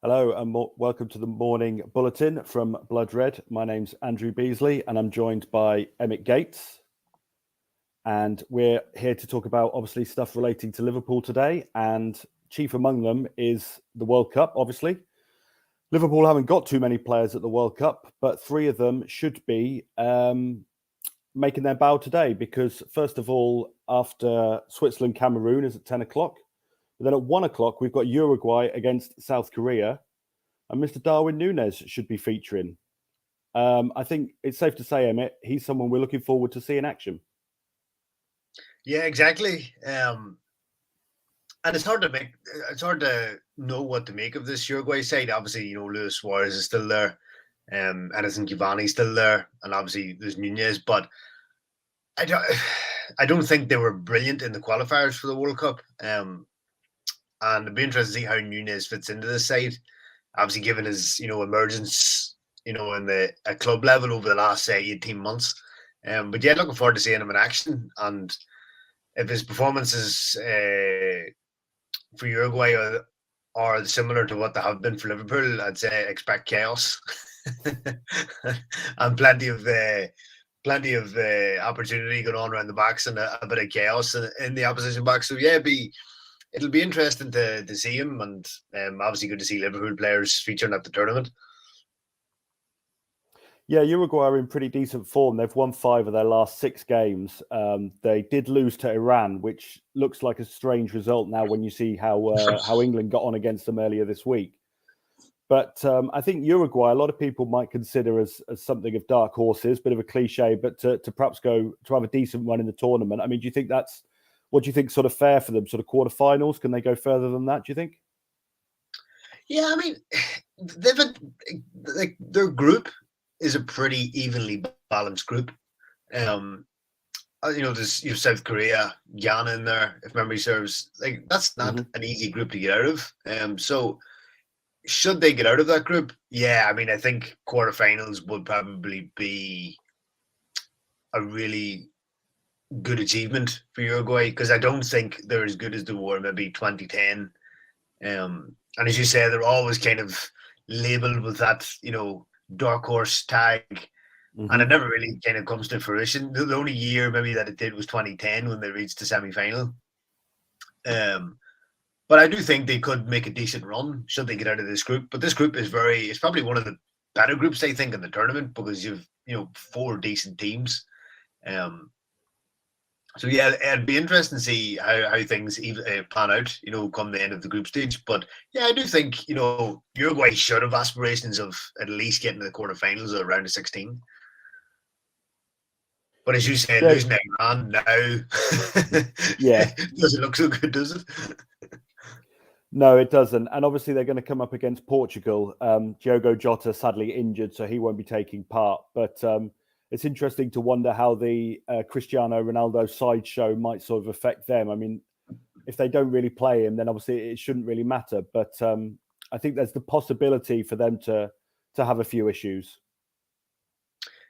Hello and welcome to the morning bulletin from Blood Red. My name's Andrew Beasley and I'm joined by Emmet Gates. And we're here to talk about obviously stuff relating to Liverpool today. And chief among them is the World Cup, obviously. Liverpool haven't got too many players at the World Cup, but three of them should be making their bow today because, first of all, after Switzerland-Cameroon is at 10 o'clock. But then at 1 o'clock, we've got Uruguay against South Korea. And Mr. Darwin Nunez should be featuring. I think it's safe to say, Emmet, he's someone we're looking forward to see in action. Yeah, exactly. And it's hard to know what to make of this Uruguay side. Obviously, Luis Suarez is still there. Edison Cavani's still there. And obviously there's Nunez. But I don't think they were brilliant in the qualifiers for the World Cup. And it'd be interesting to see how Nunez fits into this side. Obviously, given his emergence, in the at club level over the last 18 months. But yeah, looking forward to seeing him in action. And if his performances for Uruguay are similar to what they have been for Liverpool, I'd say expect chaos and plenty of opportunity going on around the backs and a bit of chaos in the opposition box. So yeah, it'll be interesting to see him, and obviously good to see Liverpool players featuring at the tournament. Yeah, Uruguay are in pretty decent form. They've won 5 of their last 6 games. They did lose to Iran, which looks like a strange result now when you see how England got on against them earlier this week. But I think Uruguay, a lot of people might consider as something of dark horses, bit of a cliche, but to perhaps go to have a decent run in the tournament. I mean, what do you think sort of fair for them? Sort of quarterfinals? Can they go further than that, do you think? Yeah, I mean, their group is a pretty evenly balanced group. There's South Korea, Ghana in there, if memory serves. Like that's not an easy group to get out of. So should they get out of that group? Yeah, I mean, I think quarterfinals would probably be a really good achievement for Uruguay because I don't think they're as good as they were maybe 2010. And as you say, they're always kind of labelled with that, dark horse tag. And it never really kind of comes to fruition. The only year maybe that it did was 2010 when they reached the semi-final. But I do think they could make a decent run should they get out of this group. But this group it's probably one of the better groups, I think, in the tournament because you've, 4 decent teams. So yeah, it'd be interesting to see how things pan out, come the end of the group stage. But yeah, I do think, Uruguay should have aspirations of at least getting to the quarterfinals or around the 16. But as you said, losing to Iran now, doesn't look so good, does it? No, it doesn't. And obviously they're going to come up against Portugal. Diogo Jota sadly injured, so he won't be taking part. But it's interesting to wonder how the Cristiano Ronaldo sideshow might sort of affect them. I mean, if they don't really play him, then obviously it shouldn't really matter. But I think there's the possibility for them to have a few issues.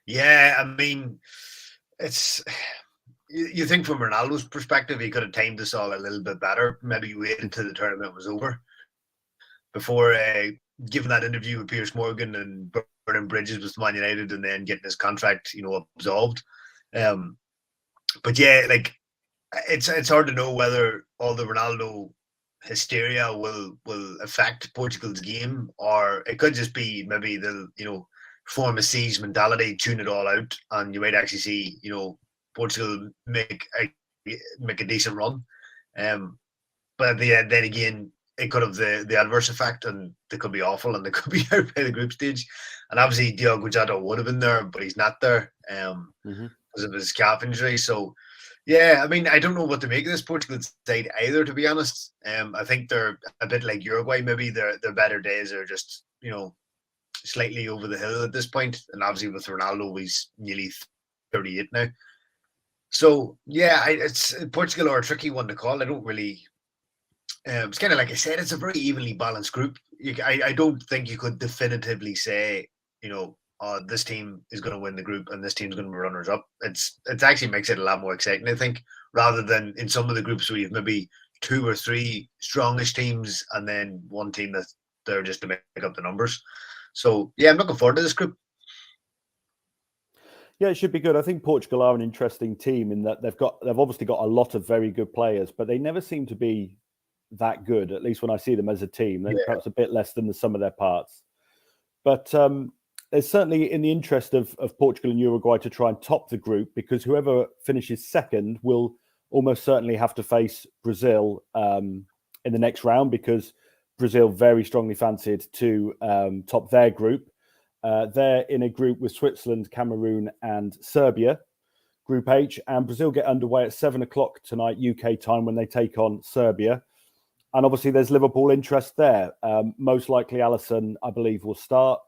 Yeah, I mean, you think from Ronaldo's perspective, he could have timed this all a little bit better. Maybe wait until the tournament was over before giving that interview with Piers Morgan and burning bridges with Man United and then getting his contract, absolved. But yeah, like it's hard to know whether all the Ronaldo hysteria will affect Portugal's game, or it could just be maybe they'll form a siege mentality, tune it all out, and you might actually see Portugal make a decent run. But at the end, then again, it could have the adverse effect, and they could be awful, and they could be out by the group stage. And obviously, Diogo Jota would have been there, but he's not there because of his calf injury. So, yeah, I mean, I don't know what to make of this Portugal side either, to be honest. I think they're a bit like Uruguay. Maybe their better days are just slightly over the hill at this point. And obviously, with Ronaldo, he's nearly 38 now. So yeah, it's Portugal are a tricky one to call. I don't really. It's kind of like I said, it's a very evenly balanced group. I don't think you could definitively say, this team is going to win the group and this team's going to be runners up. It actually makes it a lot more exciting, I think, rather than in some of the groups where you've maybe 2 or 3 strongish teams and then one team that there just to make up the numbers. So yeah, I'm looking forward to this group. Yeah, it should be good. I think Portugal are an interesting team in that they've obviously got a lot of very good players, but they never seem to be that good. At least when I see them as a team, they're perhaps a bit less than the sum of their parts. But there's certainly in the interest of Portugal and Uruguay to try and top the group, because whoever finishes second will almost certainly have to face Brazil in the next round, because Brazil very strongly fancied to top their group. They're in a group with Switzerland, Cameroon, and Serbia, Group H, and Brazil get underway at 7 o'clock tonight, UK time, when they take on Serbia. And obviously, there's Liverpool interest there. Most likely, Alisson, I believe, will start.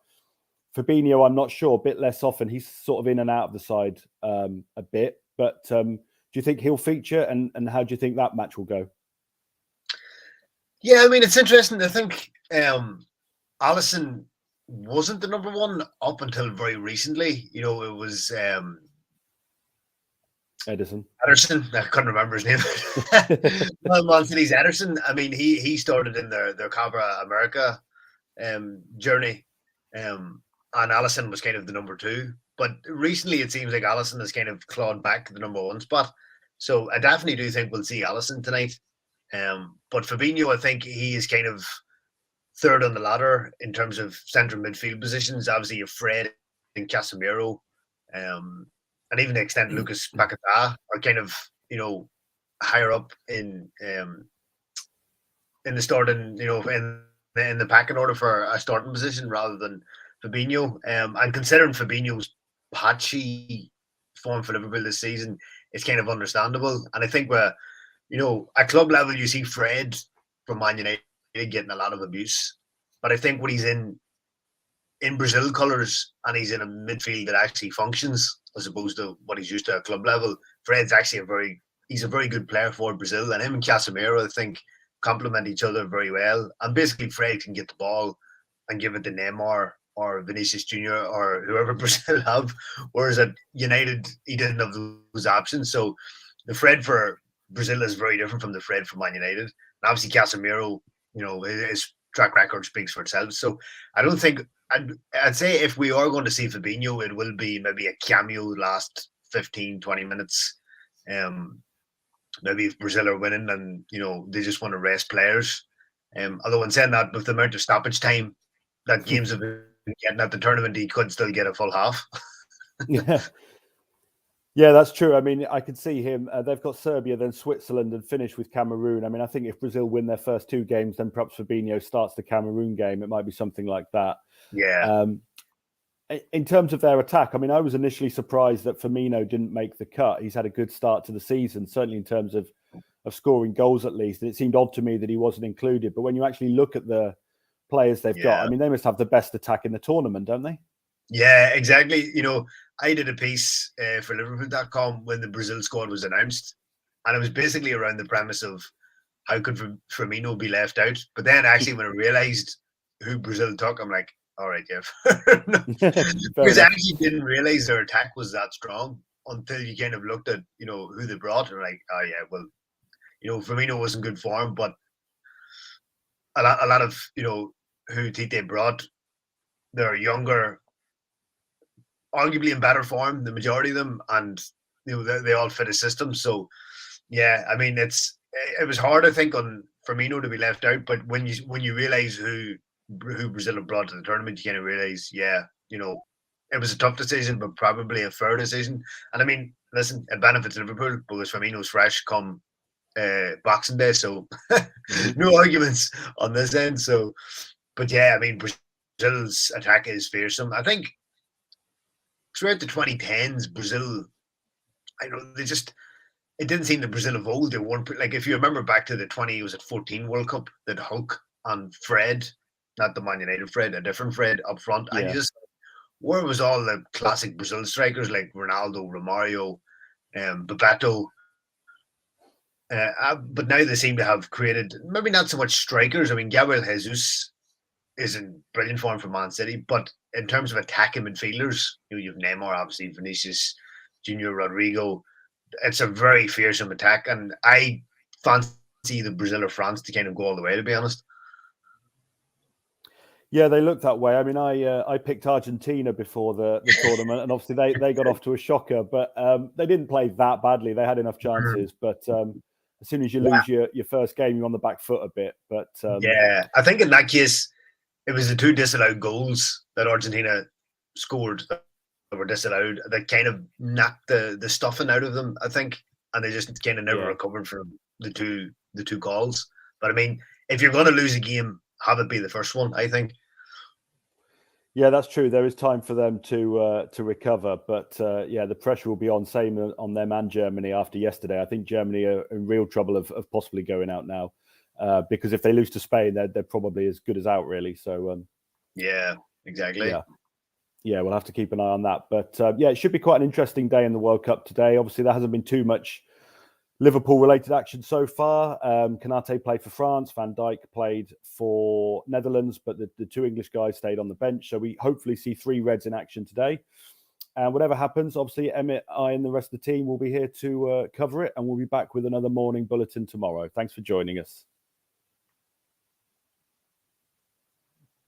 Fabinho, I'm not sure, a bit less often. He's sort of in and out of the side a bit. But do you think he'll feature? And how do you think that match will go? Yeah, I mean, it's interesting. I think Alisson wasn't the number one up until very recently. You know, it was Ederson. I couldn't remember his name. Well, Monte's Ederson. I mean, he started in their Copa America journey, and Alisson was kind of the number two. But recently, it seems like Alisson has kind of clawed back to the number one spot. So I definitely do think we'll see Alisson tonight. But Fabinho, I think he is kind of third on the ladder in terms of central midfield positions. Obviously, you're Fred and Casemiro, and even to the extent Lucas Paquetá are kind of, you know, higher up in the starting, you know, in the packing order for a starting position rather than Fabinho. And considering Fabinho's patchy form for Liverpool this season, it's kind of understandable. And I think you know, at club level, you see Fred from Man United getting a lot of abuse. But I think when he's in Brazil colours and he's in a midfield that actually functions, as opposed to what he's used to at club level, Fred's actually he's a very good player for Brazil. And him and Casemiro, I think, complement each other very well. And basically, Fred can get the ball and give it to Neymar or Vinicius Jr. or whoever Brazil have. Whereas at United, he didn't have those options. So the Fred for Brazil is very different from the Fred for Man United. And obviously, Casemiro, you know, his track record speaks for itself. So I don't think I'd say if we are going to see Fabinho, it will be maybe a cameo last 15, 20 minutes. Maybe if Brazil are winning and, you know, they just want to rest players. Although in saying that, with the amount of stoppage time that games have been getting at the tournament, he could still get a full half. Yeah, that's true. I mean, I could see him. They've got Serbia, then Switzerland, and finish with Cameroon. I mean, I think if Brazil win their first two games, then perhaps Fabinho starts the Cameroon game. It might be something like that. Yeah. In terms of their attack, I mean, I was initially surprised that Firmino didn't make the cut. He's had a good start to the season, certainly in terms of scoring goals at least. And it seemed odd to me that he wasn't included. But when you actually look at the players they've got, I mean, they must have the best attack in the tournament, don't they? Yeah, exactly. You know, I did a piece for Liverpool.com when the Brazil squad was announced, and it was basically around the premise of how could Firmino be left out. But then actually when I realised who Brazil took, I'm like, all right, yeah. Because I actually didn't realise their attack was that strong until you kind of looked at, you know, who they brought, and like, oh yeah, well, you know, Firmino was in good form, but a lot of, you know, who Tite brought, they're younger, arguably in better form, the majority of them, and you know they all fit a system. So yeah, I mean it was hard, I think, on Firmino to be left out, but when you realize who Brazil have brought to the tournament, you kind of realize, yeah, you know, it was a tough decision, but probably a fair decision. And I mean, listen, it benefits Liverpool because Firmino's fresh come Boxing Day, so no arguments on this end. So, but yeah, I mean, Brazil's attack is fearsome. I think throughout the 2010s, Brazil, I know it didn't seem the Brazil of old. They weren't like, if you remember back to the 2014 World Cup, that Hulk and Fred, not the Man United Fred, a different Fred up front. Yeah. And where was all the classic Brazil strikers like Ronaldo, Romario, Bebeto? But now they seem to have created maybe not so much strikers. I mean, Gabriel Jesus is in brilliant form for Man City, but in terms of attacking midfielders, you know, you have Neymar, obviously, Vinicius Junior, Rodrigo. It's a very fearsome attack, and I fancy the Brazil or France to kind of go all the way, to be honest. Yeah, they look that way. I mean, I picked Argentina before the tournament, and obviously they got off to a shocker, but they didn't play that badly. They had enough chances, but as soon as you lose your first game, you're on the back foot a bit. But yeah, I think in that case, it was the 2 disallowed goals that Argentina scored that were disallowed that kind of knocked the stuffing out of them, I think, and they just kind of never recovered from the two calls. But I mean, if you're going to lose a game, have it be the first one, I think. Yeah, that's true. There is time for them to recover, but yeah, the pressure will be on same on them and Germany after yesterday. I think Germany are in real trouble of possibly going out now, because if they lose to Spain, they're probably as good as out, really. So yeah, exactly. Yeah, we'll have to keep an eye on that. But yeah, it should be quite an interesting day in the World Cup today. Obviously, there hasn't been too much Liverpool-related action so far. Konate played for France. Van Dijk played for Netherlands, but the 2 English guys stayed on the bench. So we hopefully see 3 Reds in action today. And whatever happens, obviously, Emmet, I, and the rest of the team will be here to cover it. And we'll be back with another morning bulletin tomorrow. Thanks for joining us.